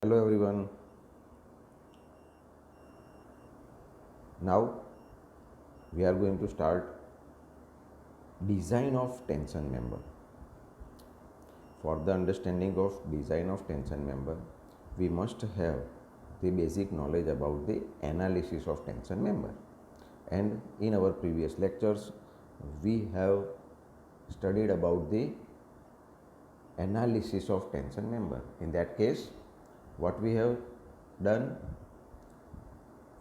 Hello everyone. Now we are going to start design of tension member. For the understanding of design of tension member, we must have the basic knowledge about the analysis of tension member. And in our previous lectures, we have studied about the analysis of tension member. In that case, what we have done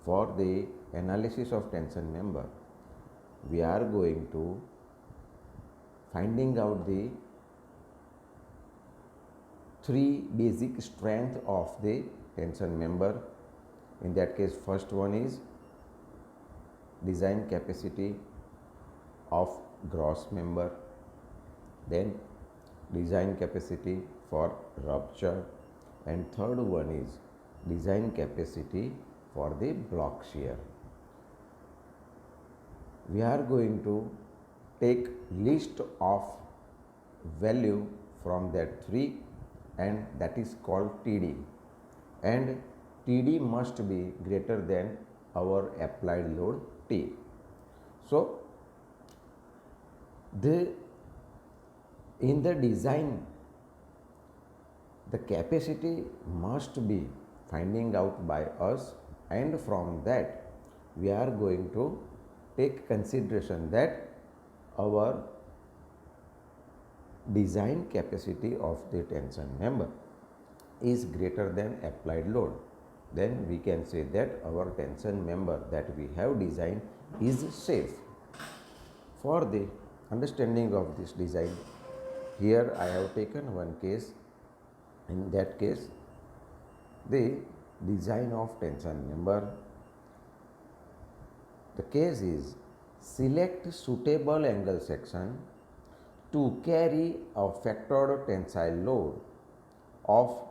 for the analysis of tension member, we are going to finding out the three basic strength of the tension member. In that case, first one is design capacity of gross member, then design capacity for rupture, and third one is design capacity for the block shear. We are going to take list of value from that three, and that is called TD, and TD must be greater than our applied load T. So in the design, the capacity must be finding out by us, and from that we are going to take consideration that our design capacity of the tension member is greater than applied load. Then we can say that our tension member that we have designed is safe. For the understanding of this design, here I have taken one case. In that case, the design of tension member, the case is select suitable angle section to carry a factored tensile load of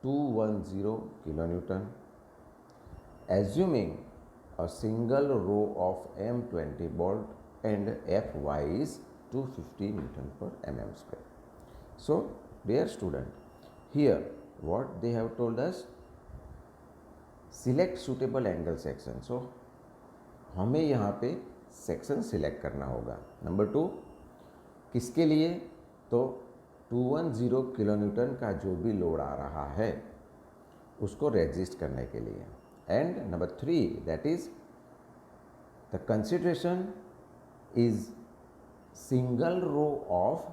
210 kilonewton, assuming a single row of M20 bolt and Fy is 250 Newton per mm square. So, dear student, here what they have told us, select suitable angle section. So, हमें यहाँ पे section select करना होगा. Number 2, किसके लिए? तो 210 kilonewton का जो भी लोड आ रहा है उसको रेजिस्ट करने के लिए. And number 3, that is the consideration is single row of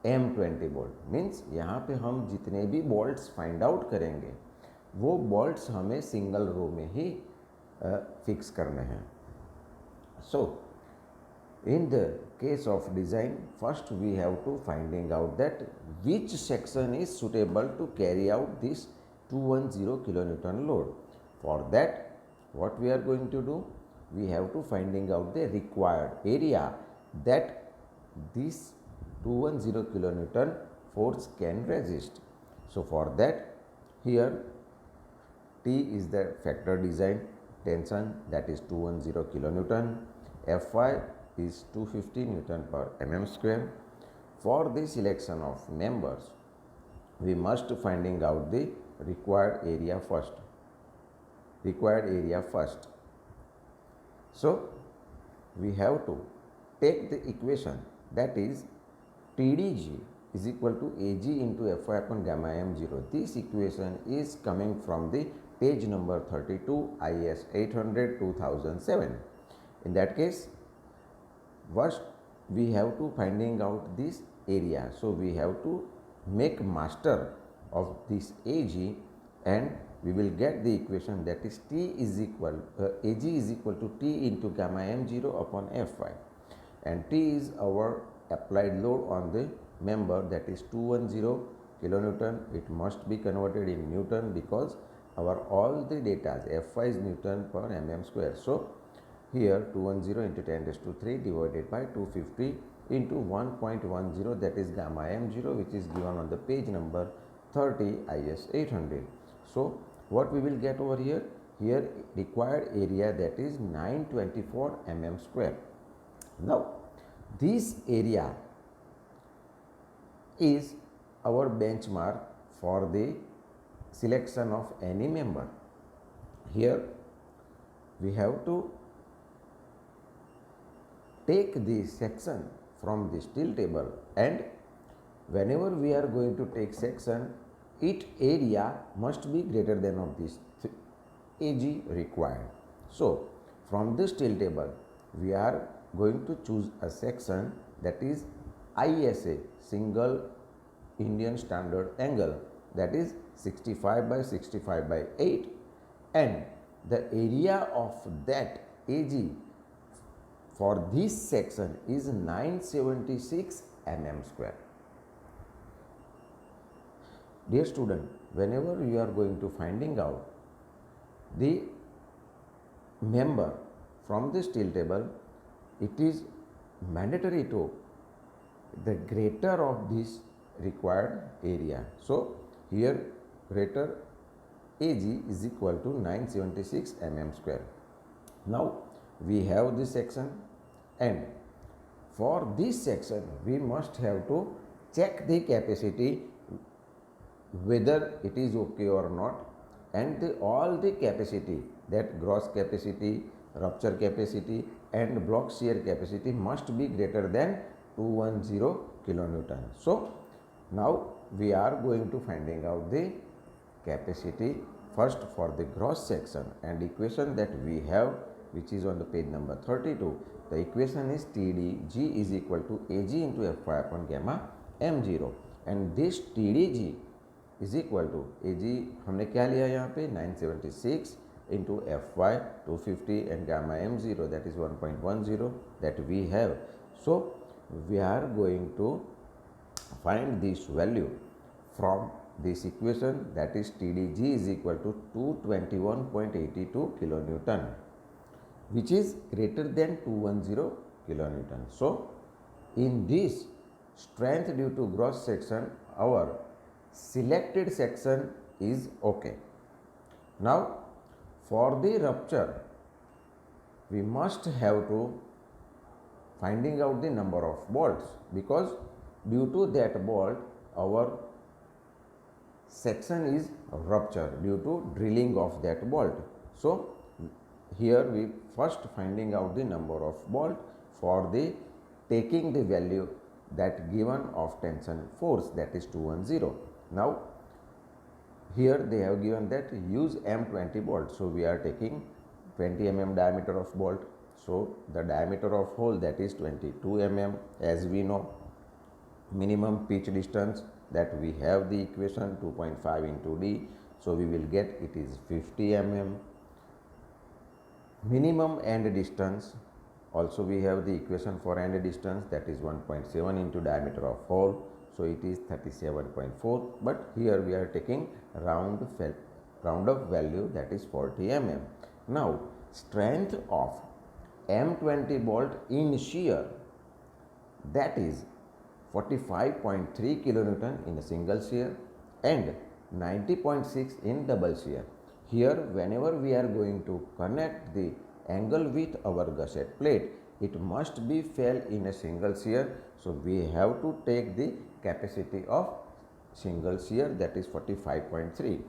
M20 bolt. Means यहाँ पे हम जितने भी बोल्ट्स फाइंड आउट करेंगे वो बोल्ट्स हमें सिंगल रो में ही फिक्स करने हैं. So, in the case of design, first we have to finding out that which section is suitable to carry out this 210 kilonewton load. For that, what we are going to do, we have to finding out the required area that this 210 kilonewton force can resist. So, for that, here T is the factor design tension, that is 210 kilonewton. Fy is 250 Newton per mm square. For the selection of members, we must finding out the required area first. So, we have to take the equation, that is TDG is equal to Ag into Fy upon gamma m0. This equation is coming from the page number 32 IS 800 2007. In that case, first we have to finding out this area. So, we have to make master of this Ag, and we will get the equation, that is T is equal Ag is equal to T into gamma m0 upon Fy, and T is our applied load on the member, that is 210 kilonewton. It must be converted in Newton because our all the data Fy is Newton per mm square. So, here 210 into 10 raised to 3 divided by 250 into 1.10, that is gamma m0, which is given on the page number 30 IS 800. So, what we will get over here? Here required area, that is 924 mm square. Now, this area is our benchmark for the selection of any member. Here we have to take the section from the steel table, and whenever we are going to take section, its area must be greater than of this AG required. So from this steel table we are going to choose a section that is ISA, single Indian standard angle, that is 65 by 65 by 8, and the area of that AG for this section is 976 mm square. Dear student, whenever you are going to finding out the member from the steel table, it is mandatory to the greater of this required area. So here greater AG is equal to 976 mm square. Now we have this section, and for this section we must have to check the capacity whether it is okay or not, and all the capacity, that gross capacity, rupture capacity and block shear capacity must be greater than 210 kilonewton. So now we are going to finding out the capacity first for the gross section, and equation that we have, which is on the page number 32. The equation is TDG is equal to AG into Fy upon gamma m0, and this TDG is equal to AG हमने क्या लिया यहाँ पे 976 into Fy 250 and gamma m0, that is 1.10 that we have. So we are going to find this value from this equation, that is TDG is equal to 221.82 kilonewton, which is greater than 210 kilonewton. So in this strength due to gross section, our selected section is okay. Now for the rupture we must have to finding out the number of bolts, because due to that bolt our section is rupture due to drilling of that bolt. So here we first finding out the number of bolt for the taking the value that given of tension force, that is 210. Now here they have given that use M20 bolt, so we are taking 20 mm diameter of bolt. So the diameter of hole, that is 22 mm. As we know, minimum pitch distance, that we have the equation 2.5 into D, so we will get it is 50 mm. Minimum end distance, also we have the equation for end distance, that is 1.7 into diameter of hole, so it is 37.4, but here we are taking round up value, that is 40 mm. Now strength of M20 bolt in shear, that is 45.3 kilonewton in a single shear and 90.6 in double shear. Here whenever we are going to connect the angle with our gusset plate, it must be fell in a single shear, so we have to take the capacity of single shear, that is 45.3.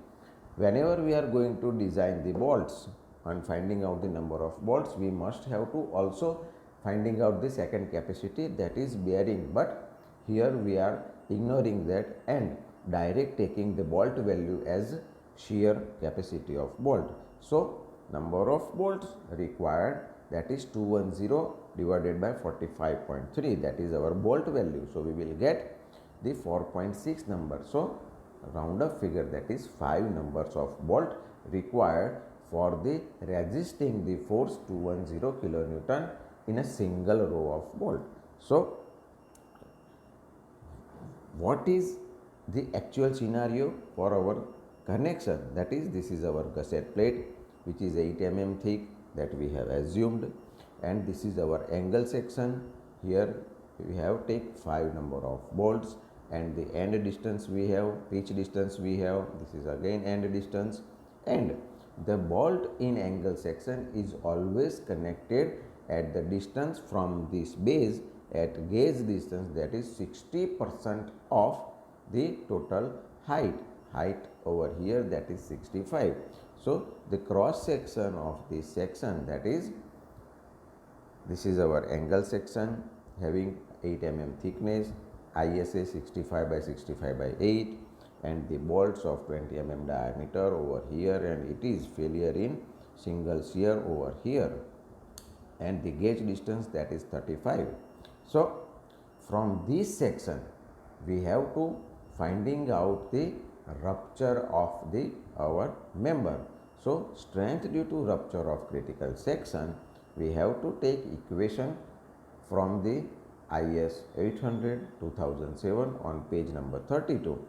Whenever we are going to design the bolts and finding out the number of bolts, we must have to also finding out the second capacity, that is bearing, but here we are ignoring that and direct taking the bolt value as shear capacity of bolt. So number of bolts required, that is 210 divided by 45.3, that is our bolt value. So we will get the 4.6 number. So round up figure, that is 5 numbers of bolt required for the resisting the force 210 kilonewton in a single row of bolt. So what is the actual scenario for our connection? That is, this is our gusset plate, which is 8 mm thick, that we have assumed, and this is our angle section. Here we have take 5 number of bolts, and the end distance we have, pitch distance we have, this is again end distance, and the bolt in angle section is always connected at the distance from this base at gauge distance, that is 60% of the total height. height over here, that is 65. So the cross section of this section, that is, this is our angle section having 8 mm thickness, ISA 65 by 65 by 8, and the bolts of 20 mm diameter over here, and it is failure in single shear over here, and the gauge distance, that is 35. So from this section we have to finding out the rupture of the our member. So strength due to rupture of critical section, we have to take equation from the IS 800 2007 on page number 32.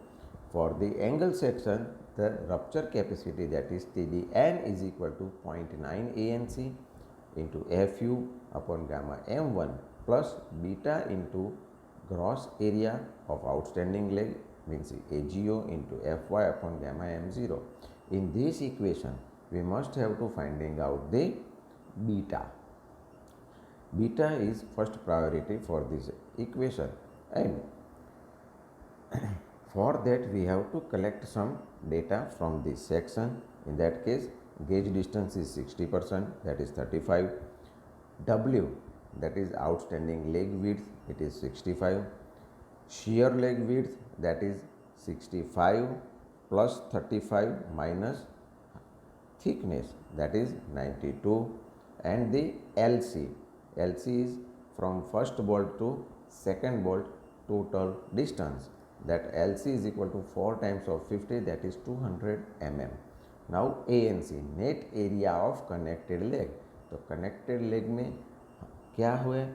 For the angle section, the rupture capacity, that is TDN, is equal to 0.9 ANC into Fu upon gamma M1 plus beta into gross area of outstanding leg, means AGO, into Fy upon gamma M0. In this equation, we must have to finding out the beta. Beta is first priority for this equation, and for that we have to collect some data from this section. In that case, gauge distance is 60%, that is 35. W, that is outstanding leg width, it is 65. Shear leg width, that is 65 plus 35 minus thickness, that is 92. And the LC is from first bolt to second bolt total distance, that LC is equal to 4 times of 50, that is 200 mm. Now ANC, net area of connected leg, तो connected leg में क्या हुए,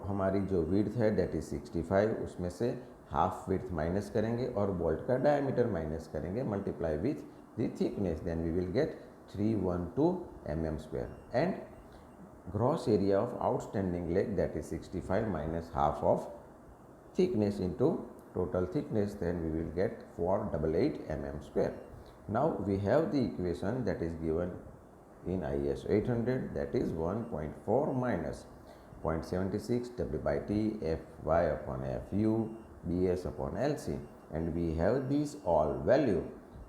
हमारी जो width है that is 65, उसमें से half width minus करेंगे और बोल्ट का डायमीटर माइनस करेंगे, multiply with the thickness, then we will get 312 mm², and gross area of outstanding leg, that is 65 minus half of thickness into total thickness, then we will get 488 mm². Now we have the equation that is given in IS 800, that is 1.4 minus 0.76 W by T Fy upon Fu Bs upon Lc, and we have these all value,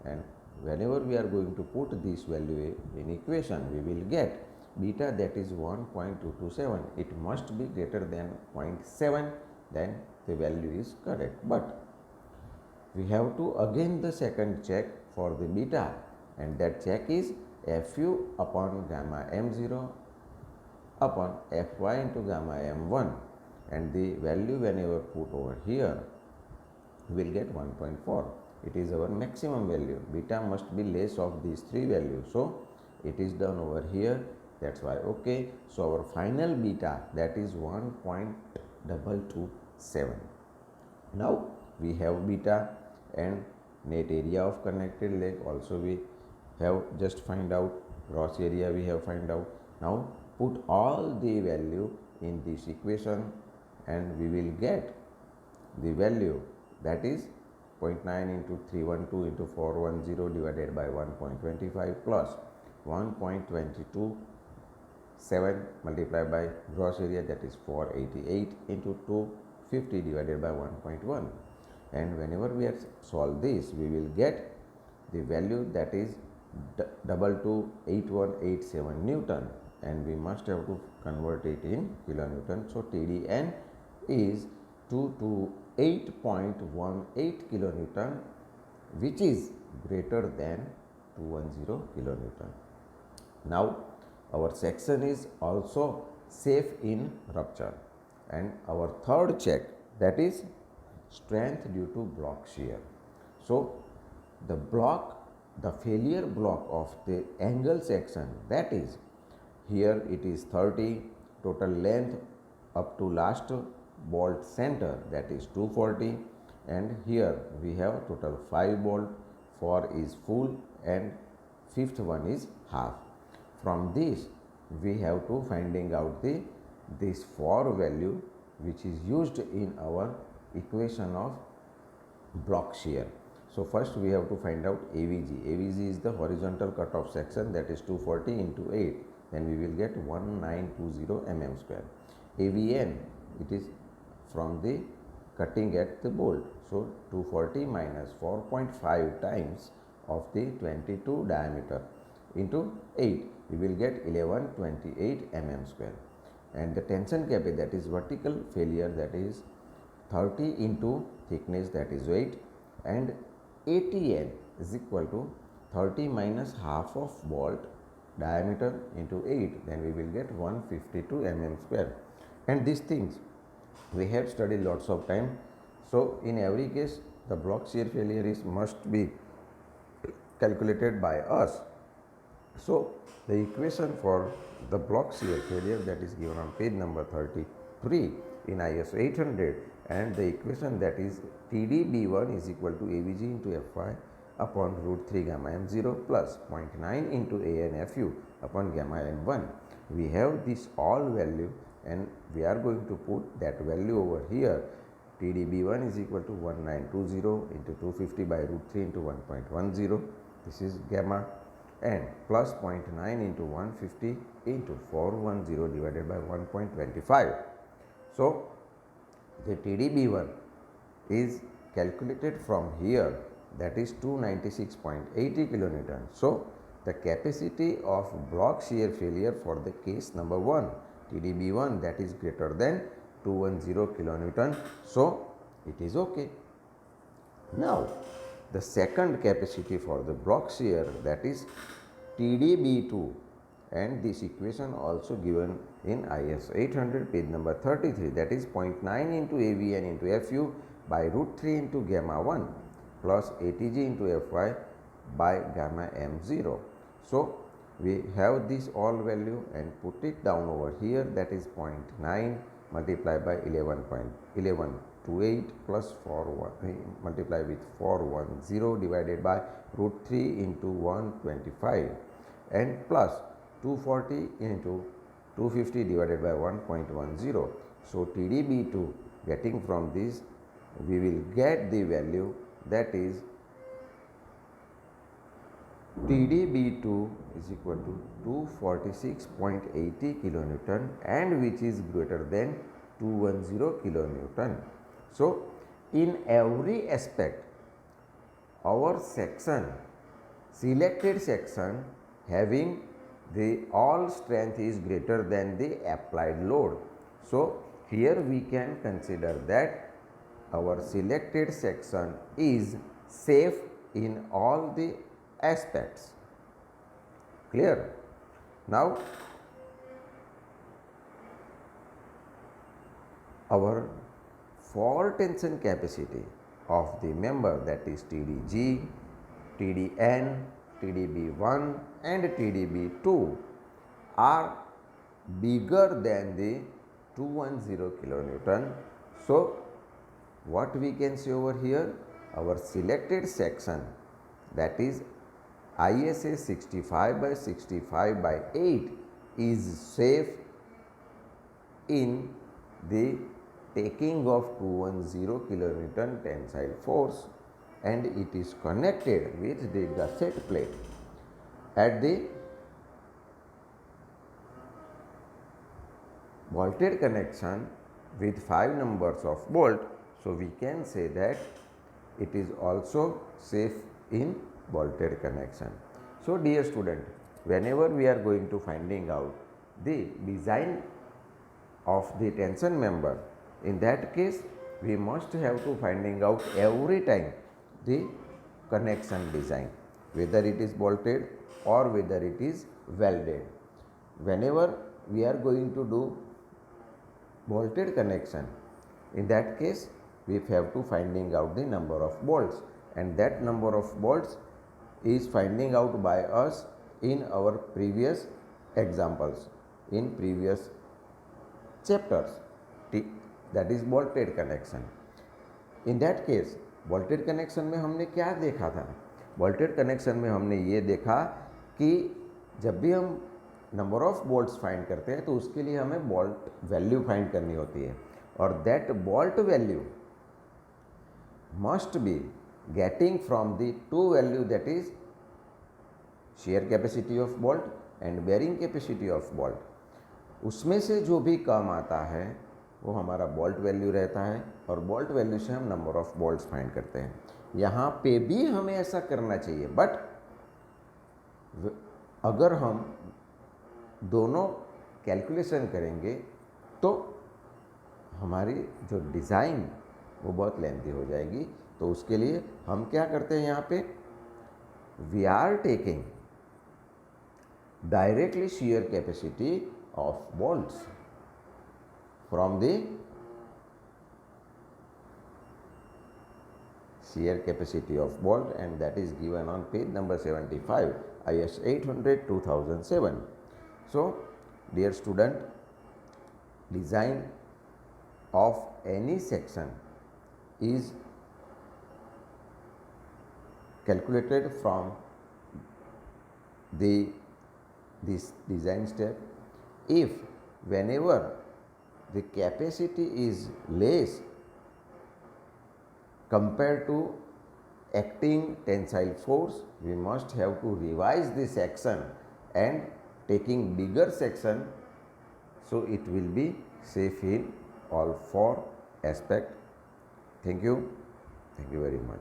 and whenever we are going to put this value in equation, we will get beta, that is 1.227. It must be greater than 0.7, then the value is correct. But we have to again the second check for the beta, and that check is Fu upon gamma M0 upon Fy into gamma M1, and the value whenever put over here, we will get 1.4. It is our maximum value. Beta must be less of these three values, so it is done over here. That's why okay. So our final beta, that is 1.227. Now we have beta and net area of connected leg also we have just find out, gross area we have find out. Now put all the value in this equation, and we will get the value, that is 0.9 into 312 into 410 divided by 1.25 plus 1.227 multiplied by gross area, that is 488 into 250 divided by 1.1, and whenever we have solved this, we will get the value, that is 228187 Newton, and we must have to convert it in kilonewton. So TDN is 228.18 kilonewton, which is greater than 210 kilonewton. Now our section is also safe in rupture, and our third check, that is strength due to block shear. So the failure block of the angle section, that is, here it is 30, total length up to last bolt center, that is 240, and here we have total 5 bolt, 4 is full and 5th one is half. From this we have to finding out this 4 value, which is used in our equation of block shear. So first we have to find out AVG. AVG is the horizontal cutoff section, that is 240 into 8, then we will get 1920 mm². AVN, it is from the cutting at the bolt. So 240 minus 4.5 times of the 22 diameter into 8, we will get 1128 mm square. And the tension capacity, that is vertical failure, that is 30 into thickness, that is 8, and ATN is equal to 30 minus half of bolt diameter into 8, then we will get 152 mm square. And these things we have studied lots of time. So in every case the block shear failure is must be calculated by us. So the equation for the block shear failure, that is given on page number 33 in ISO 800, and the equation, that is TDB1 is equal to AVG into Fy upon root 3 gamma m0 plus 0.9 into ANFU upon gamma m1. We have this all value and we are going to put that value over here. TDB1 is equal to 1920 into 250 by root 3 into 1.10. This is gamma, and plus 0.9 into 150 into 410 divided by 1.25. So the TDB1 is calculated from here, that is 296.80 kilonewton. So the capacity of block shear failure for the case number 1, TDB1, that is greater than 210 kilonewton. So it is okay. Now the second capacity for the block shear, that is TDB2, and this equation also given in IS 800 page number 33, that is 0.9 into AVN into FU by root 3 into gamma 1 plus ATG into Fy by gamma m0. So we have this all value and put it down over here, that is 0.9 multiplied by 11.1128 plus 41 multiply with 410 divided by root 3 into 125 and plus 240 into 250 divided by 1.10. So TDB2, getting from this we will get the value, that is TDB2 is equal to 246.80 kilonewton, and which is greater than 210 kilonewton. So in every aspect our section, selected section having the all strength is greater than the applied load. So here we can consider that our selected section is safe in all the aspects. Clear? Now our fall tension capacity of the member, that is TDG, TDN, TDB1 and TDB2 are bigger than the 210 kilonewton. So what we can see over here, our selected section, that is ISA 65 by 65 by 8 is safe in the taking of 210 kilonewton tensile force, and it is connected with the gusset plate at the bolted connection with 5 numbers of bolt. So we can say that it is also safe in bolted connection. So dear student, whenever we are going to finding out the design of the tension member, in that case we must have to finding out every time the connection design, whether it is bolted or whether it is welded. Whenever we are going to do bolted connection, in that case we have to finding out the number of bolts, and that number of bolts is finding out by us in our previous examples, in previous chapters, that is bolted connection. In that case bolted connection में हमने क्या देखा था? bolted connection में हमने ये देखा कि जब भी हम नंबर ऑफ बोल्ट्स फाइंड करते हैं तो उसके लिए हमें बोल्ट वैल्यू फाइंड करनी होती है, और that bolt value must be getting from the two value, that is shear capacity of bolt and bearing capacity of bolt. उसमें से जो भी कम आता है वो हमारा बोल्ट वैल्यू रहता है और बोल्ट वैल्यू से हम नंबर ऑफ बोल्ट्स फाइंड करते हैं। यहाँ पे भी हमें ऐसा करना चाहिए, बट अगर हम दोनों कैलकुलेशन करेंगे तो हमारी जो डिज़ाइन वो बहुत लेंथी हो जाएगी। तो उसके लिए हम क्या करते हैं, यहाँ पे we are taking directly shear capacity of bolts from the shear capacity of bolt, and that is given on page number 75 IS 800 2007. So dear student, design of any section is calculated from this design step. If whenever the capacity is less compared to acting tensile force, we must have to revise the section and taking bigger section, so it will be safe in all four aspect. Thank you very much.